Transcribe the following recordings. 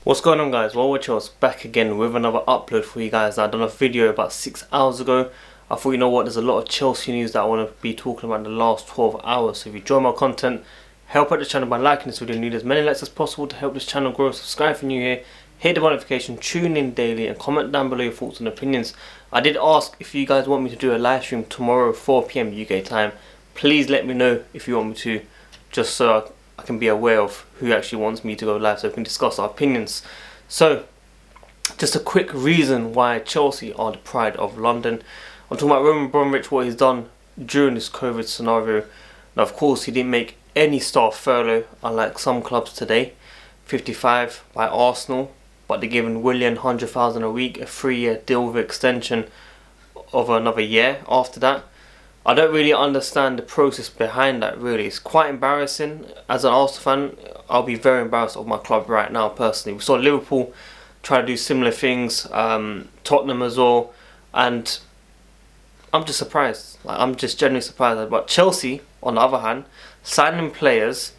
What's going on, guys? Well, Chelsea back again with another upload for you guys. I done a video about 6 hours ago. I thought, you know what, there's a lot of Chelsea news that I want to be talking about in the last 12 hours. So if you enjoy my content, help out the channel by liking this video. Need as many likes as possible to help this channel grow. Subscribe if you're new here, hit the notification, tune in daily, and comment down below your thoughts and opinions. I did ask if you guys want me to do a live stream tomorrow 4 PM UK time. Please let me know if you want me to, just so I can be aware of who actually wants me to go live so we can discuss our opinions. So, just a quick reason why Chelsea are the pride of London. I'm talking about Roman Abramovich, what he's done during this COVID scenario. Now, of course, he didn't make any staff furlough, unlike some clubs today. 55 by Arsenal, but they're giving Willian 100,000 a week, a 3-year deal with extension of another year after that. I don't really understand the process behind that, really. It's quite embarrassing. As an Arsenal fan, I'll be very embarrassed of my club right now, personally. We saw Liverpool try to do similar things, Tottenham as well, and I'm just surprised. I'm just genuinely surprised. But Chelsea, on the other hand, signing players,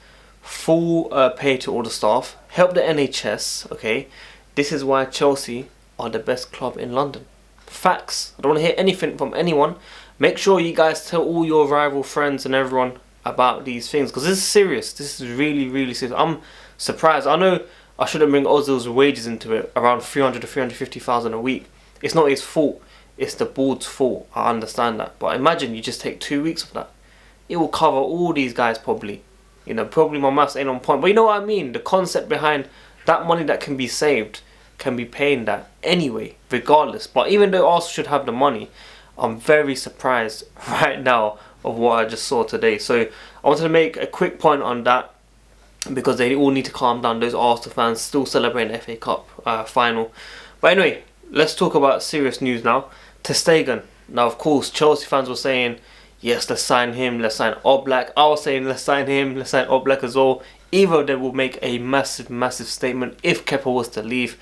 full pay to all the staff, help the NHS, okay? This is why Chelsea are the best club in London. Facts. I don't want to hear anything from anyone. Make sure you guys tell all your rival friends and everyone about these things, because this is serious. This is really, really serious. I'm surprised. I know I shouldn't bring Ozil's wages into it, around 300 to 350,000 a week. It's not his fault. It's the board's fault. I understand that. But imagine you just take 2 weeks of that. It will cover all these guys probably. You know, probably my maths ain't on point. But you know what I mean? The concept behind that money that can be saved can be paying that anyway, regardless. But even though Arsenal should have the money, I'm very surprised right now of what I just saw today. So I wanted to make a quick point on that, because they all need to calm down. Those Arsenal fans still celebrating the FA Cup final. But anyway, let's talk about serious news now. Ter Stegen. Now, of course, Chelsea fans were saying, yes, let's sign him, let's sign Oblak. I was saying, let's sign him, let's sign Oblak as well. Either of them will make a massive, massive statement if Kepa was to leave.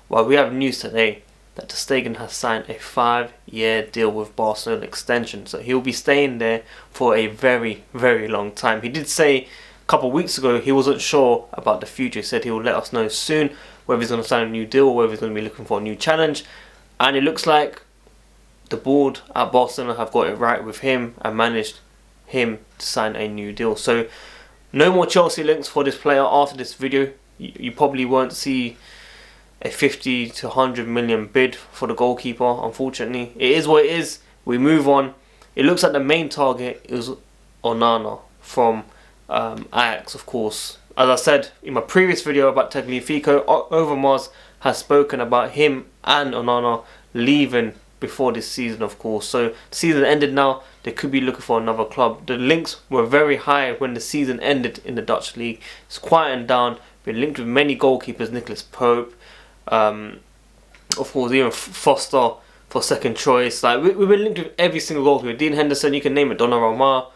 Well, we have news today that Ter Stegen has signed a 5-year deal with Barcelona extension. So he'll be staying there for a very, very long time. He did say a couple of weeks ago he wasn't sure about the future. He said he will let us know soon whether he's going to sign a new deal or whether he's going to be looking for a new challenge. And it looks like the board at Barcelona have got it right with him and managed him to sign a new deal. So no more Chelsea links for this player after this video. You probably won't see a 50 to 100 million bid for the goalkeeper, unfortunately. It is what it is. We move on. It looks like the main target is Onana from Ajax, of course. As I said in my previous video about Tagliafico, Overmars has spoken about him and Onana leaving before this season, of course. So the season ended now. They could be looking for another club. The links were very high when the season ended in the Dutch league. It's quieting down. Been linked with many goalkeepers, Nicholas Pope, of course, even Foster for second choice. Like we've been linked with every single goalkeeper. Dean Henderson, you can name it, Donnarumma,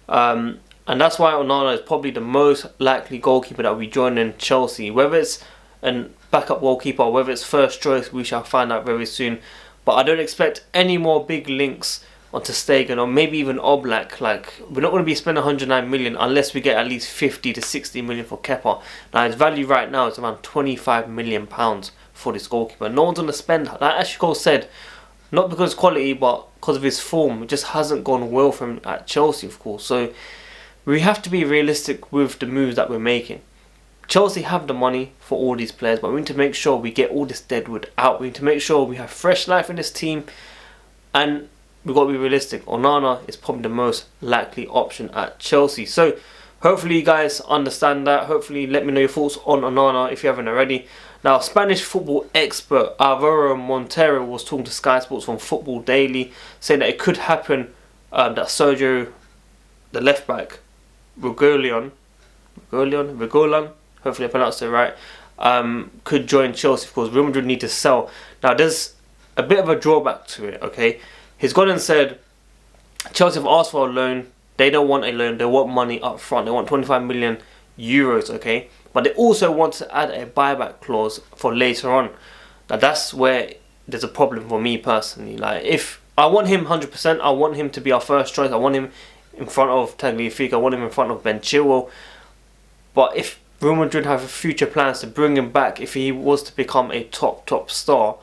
and that's why Onana is probably the most likely goalkeeper that will be joining Chelsea. Whether it's a backup goalkeeper or whether it's first choice, we shall find out very soon. But I don't expect any more big links on Ter Stegen or maybe even Oblak. Like, we're not going to be spending 109 million unless we get at least 50 to 60 million for Kepa. Now his value right now is around 25 million pounds for this goalkeeper. No one's going to spend that. Like Ashko said, not because of quality but because of his form. It just hasn't gone well for him at Chelsea, of course. So we have to be realistic with the moves that we're making. Chelsea have the money for all these players, but we need to make sure we get all this deadwood out. We need to make sure we have fresh life in this team, and we've got to be realistic. Onana is probably the most likely option at Chelsea. So hopefully you guys understand that. Hopefully let me know your thoughts on Onana if you haven't already. Now, Spanish football expert Alvaro Moreno was talking to Sky Sports from Football Daily, saying that it could happen that Sergio, the left back, Reguilon, hopefully I pronounced it right, could join Chelsea because Real Madrid need to sell. Now, there's a bit of a drawback to it, okay? He's gone and said Chelsea have asked for a loan. They don't want a loan. They want money up front. They want 25 million euros, okay? But they also want to add a buyback clause for later on. Now, that's where there's a problem for me personally. Like, if I want him 100%, I want him to be our first choice. I want him in front of Tagliafico. I want him in front of Ben Chilwell. But if Real Madrid have future plans to bring him back if he was to become a top star,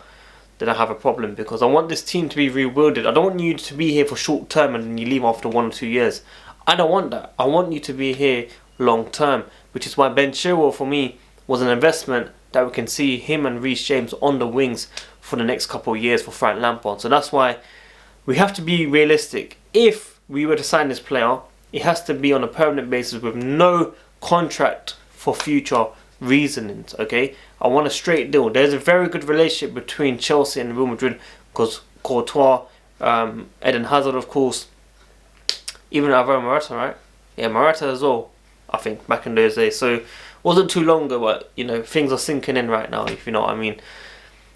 then I have a problem, because I want this team to be rewielded. I don't want you to be here for short term and then you leave after 1 or 2 years. I don't want that. I want you to be here long term, which is why Ben Chilwell for me was an investment that we can see him and Reece James on the wings for the next couple of years for Frank Lampard. So that's why we have to be realistic. If we were to sign this player, it has to be on a permanent basis with no contract for future reasonings, okay? I want a straight deal. There's a very good relationship between Chelsea and Real Madrid, because Courtois, Eden Hazard, of course, even Alvaro Moreno, right? Yeah, Morata as well, I think, back in those days. So, wasn't too long ago, but, you know, things are sinking in right now, if you know what I mean.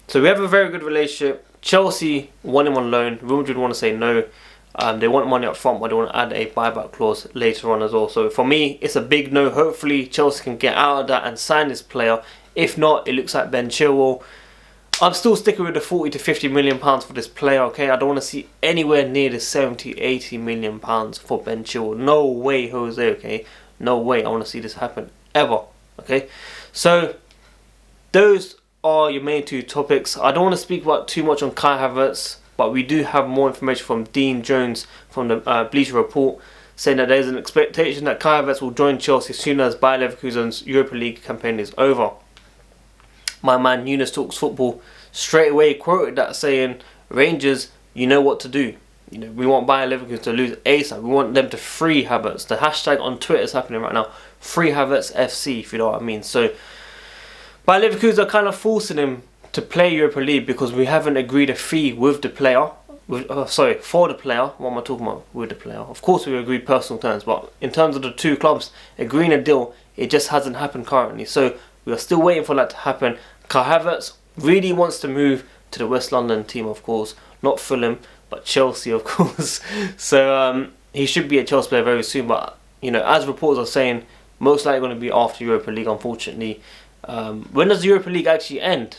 So, we have a very good relationship. Chelsea want him on loan. Real Madrid want to say no. They want money up front, but they want to add a buyback clause later on as well. So for me, it's a big no. Hopefully Chelsea can get out of that and sign this player. If not, it looks like Ben Chilwell. I'm still sticking with the 40 to 50 million pounds for this player, okay? I don't want to see anywhere near the 70, 80 million pounds for Ben Chilwell. No way, Jose, okay? No way I want to see this happen, ever, okay? So, those are your main two topics. I don't want to speak about too much on Kai Havertz, but we do have more information from Dean Jones from the Bleacher Report, saying that there is an expectation that Kai Havertz will join Chelsea as soon as Bayer Leverkusen's Europa League campaign is over. My man Nunes Talks Football straight away quoted that, saying, Rangers, you know what to do. You know, we want Bayer Leverkusen to lose ASAP. We want them to free Havertz. The hashtag on Twitter is happening right now. Free Havertz FC, if you know what I mean. So, Bayer Leverkusen are kind of forcing him to play Europa League because we haven't agreed a fee with the player. For the player. What am I talking about? With the player. Of course we agreed personal terms, but in terms of the two clubs agreeing a deal, it just hasn't happened currently. So we are still waiting for that to happen. Kai Havertz really wants to move to the West London team, of course. Not Fulham, but Chelsea, of course. So he should be a Chelsea player very soon. But, you know, as reports are saying, most likely going to be after Europa League, unfortunately. When does the Europa League actually end?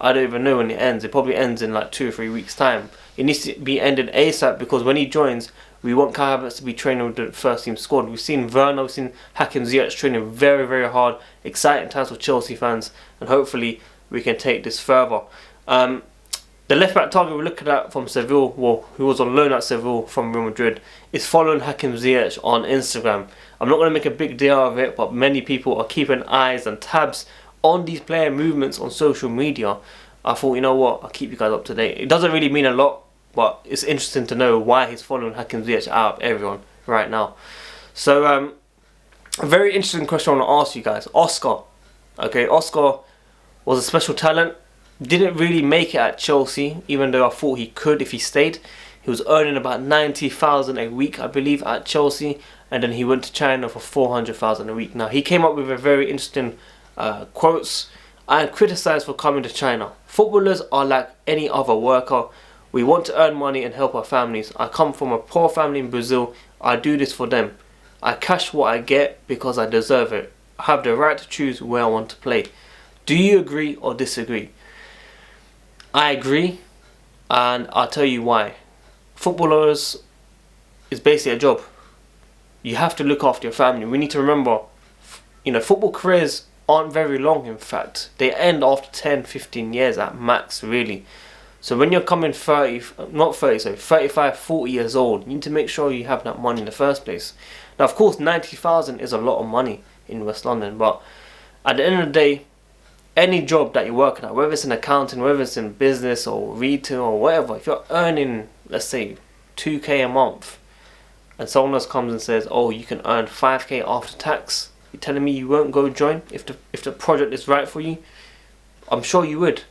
I don't even know when it ends. It probably ends in like 2 or 3 weeks' time. It needs to be ended ASAP, because when he joins, we want Kai Havertz to be training with the first team squad. We've seen Werner, we've seen Hakim Ziyech training very, very hard. Exciting times for Chelsea fans, and hopefully we can take this further. The left back target we're looking at from Seville, well, who was on loan at Seville from Real Madrid, is following Hakim Ziyech on Instagram. I'm not going to make a big deal of it, but many people are keeping eyes and tabs on these player movements on social media. I thought, you know what, I'll keep you guys up to date. It doesn't really mean a lot, but it's interesting to know why he's following Hakim Ziyech out of everyone right now. So, a very interesting question I want to ask you guys. Oscar. Okay, Oscar was a special talent. Didn't really make it at Chelsea, even though I thought he could if he stayed. He was earning about 90,000 a week, I believe, at Chelsea, and then he went to China for 400,000 a week. Now, he came up with a very interesting quotes. I am criticised for coming to China. Footballers are like any other worker. We want to earn money and help our families. I come from a poor family in Brazil. I do this for them. I cash what I get because I deserve it. I have the right to choose where I want to play. Do you agree or disagree? I agree, and I'll tell you why. Footballers is basically a job. You have to look after your family. We need to remember, you know, football careers aren't very long, in fact. They end after 10, 15 years at max, really. So when you're coming 35, 40 years old, you need to make sure you have that money in the first place. Now, of course, 90,000 is a lot of money in West London, but at the end of the day, any job that you're working at, whether it's in accounting, whether it's in business or retail or whatever, if you're earning, let's say, 2k a month, and someone else comes and says, oh, you can earn 5k after tax, you're telling me you won't go join if the project is right for you? I'm sure you would.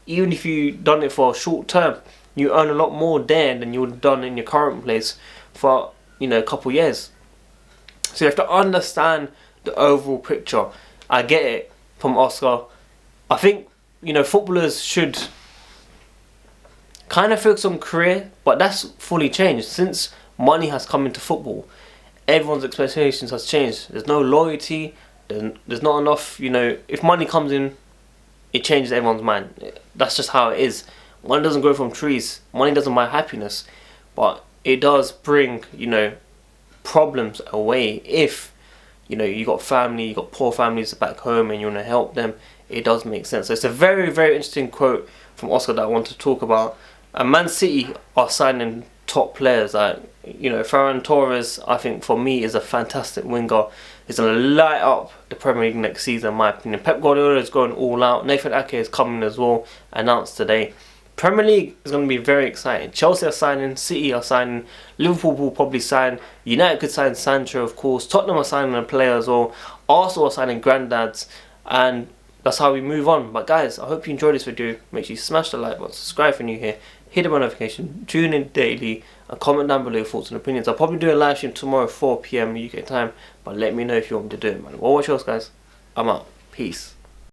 Even if you done it for a short term, you earn a lot more there than you would have done in your current place for, you know, a couple years. So you have to understand the overall picture. I get it from Oscar. I think, you know, footballers should kind of focus on career, but that's fully changed since money has come into football. Everyone's expectations has changed. There's no loyalty. There's not enough, you know, if money comes in, it changes everyone's mind. That's just how it is. Money doesn't grow from trees. Money doesn't buy happiness. But it does bring, you know, problems away if you know, you got family, you got poor families back home and you want to help them, it does make sense. So it's a very, very interesting quote from Oscar that I want to talk about. And Man City are signing top players. Like, you know, Ferran Torres, I think for me is a fantastic winger. He's going to light up the Premier League next season, in my opinion. Pep Guardiola is going all out. Nathan Ake is coming as well, announced today. Premier League is going to be very exciting. Chelsea are signing, City are signing, Liverpool will probably sign, United could sign Sancho, of course, Tottenham are signing a player as well, Arsenal are signing granddads, and that's how we move on. But guys, I hope you enjoyed this video. Make sure you smash the like button, subscribe if you're new here, hit the bell notification, tune in daily, and comment down below your thoughts and opinions. I'll probably do a live stream tomorrow 4 PM UK time, but let me know if you want me to do it, man. Well, watch yours, guys. I'm out. Peace.